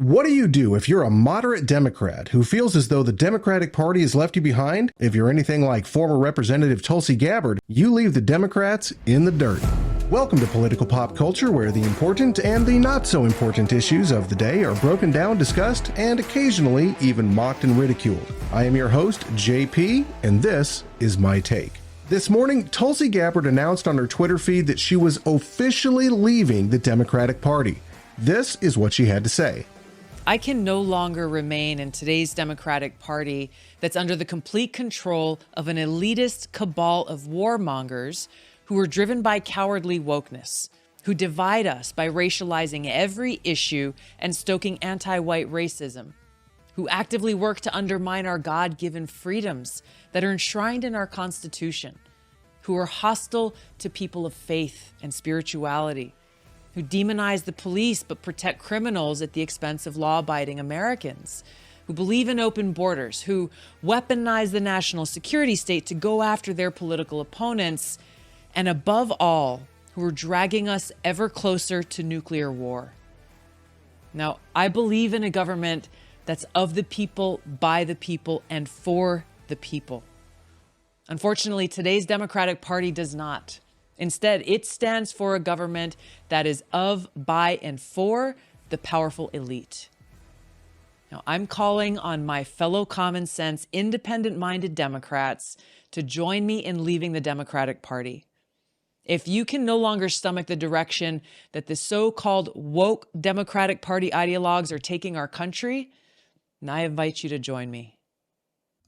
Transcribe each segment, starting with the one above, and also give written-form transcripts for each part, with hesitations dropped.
What do you do if you're a moderate Democrat who feels as though the Democratic Party has left you behind? If you're anything like former Representative Tulsi Gabbard, you leave the Democrats in the dirt. Welcome to Political Pop Culture, where the important and the not so important issues of the day are broken down, discussed, and occasionally even mocked and ridiculed. I am your host, JP, and this is my take. This morning, Tulsi Gabbard announced on her Twitter feed that she was officially leaving the Democratic Party. This is what she had to say. I can no longer remain in today's Democratic Party that's under the complete control of an elitist cabal of warmongers who are driven by cowardly wokeness, who divide us by racializing every issue and stoking anti-white racism, who actively work to undermine our God-given freedoms that are enshrined in our Constitution, who are hostile to people of faith and spirituality, who demonize the police but protect criminals at the expense of law-abiding Americans, who believe in open borders, who weaponize the national security state to go after their political opponents, and above all, who are dragging us ever closer to nuclear war. Now, I believe in a government that's of the people, by the people, and for the people. Unfortunately, today's Democratic Party does not. Instead, it stands for a government that is of, by, and for the powerful elite. Now, I'm calling on my fellow common sense, independent-minded Democrats to join me in leaving the Democratic Party. If you can no longer stomach the direction that the so-called woke Democratic Party ideologues are taking our country, then I invite you to join me.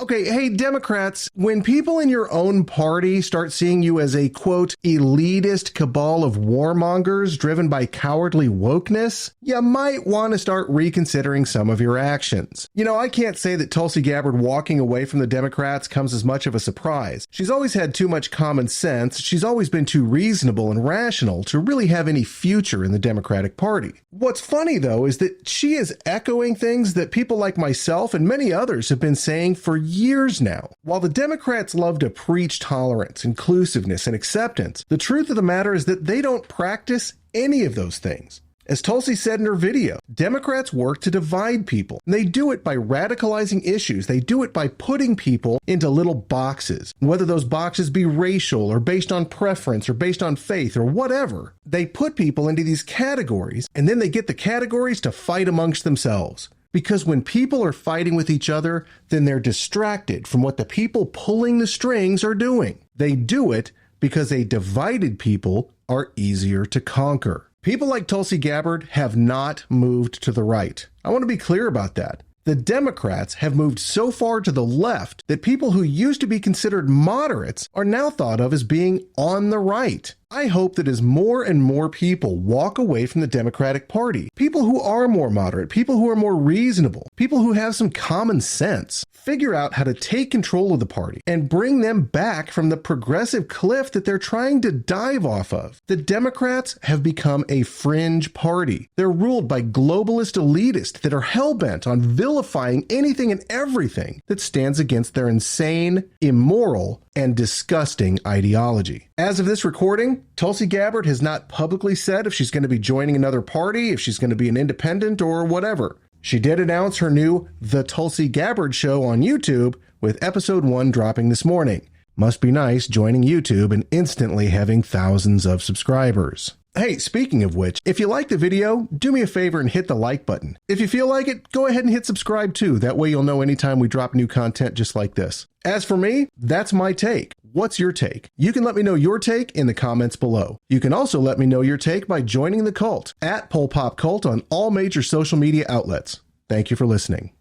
Okay, hey, Democrats, when people in your own party start seeing you as a, quote, elitist cabal of warmongers driven by cowardly wokeness, you might want to start reconsidering some of your actions. You know, I can't say that Tulsi Gabbard walking away from the Democrats comes as much of a surprise. She's always had too much common sense. She's always been too reasonable and rational to really have any future in the Democratic Party. What's funny, though, is that she is echoing things that people like myself and many others have been saying for years now. While the Democrats love to preach tolerance, inclusiveness, and acceptance, the truth of the matter is that they don't practice any of those things. As Tulsi said in her video, Democrats work to divide people, and they do it by radicalizing issues. They do it by putting people into little boxes, whether those boxes be racial or based on preference or based on faith or whatever. They put people into these categories, and then they get the categories to fight amongst themselves. Because when people are fighting with each other, then they're distracted from what the people pulling the strings are doing. They do it because a divided people are easier to conquer. People like Tulsi Gabbard have not moved to the right. I want to be clear about that. The Democrats have moved so far to the left that people who used to be considered moderates are now thought of as being on the right. I hope that as more and more people walk away from the Democratic Party, people who are more moderate, people who are more reasonable, people who have some common sense, figure out how to take control of the party and bring them back from the progressive cliff that they're trying to dive off of. The Democrats have become a fringe party. They're ruled by globalist elitists that are hell-bent on vilifying anything and everything that stands against their insane, immoral, and disgusting ideology. As of this recording, Tulsi Gabbard has not publicly said if she's going to be joining another party, if she's going to be an independent, or whatever. She did announce her new The Tulsi Gabbard Show on YouTube, with episode 1 dropping this morning. Must be nice joining YouTube and instantly having thousands of subscribers. Hey, speaking of which, if you like the video, do me a favor and hit the like button. If you feel like it, go ahead and hit subscribe too. That way you'll know anytime we drop new content just like this. As for me, that's my take. What's your take? You can let me know your take in the comments below. You can also let me know your take by joining the cult at PolPopCult on all major social media outlets. Thank you for listening.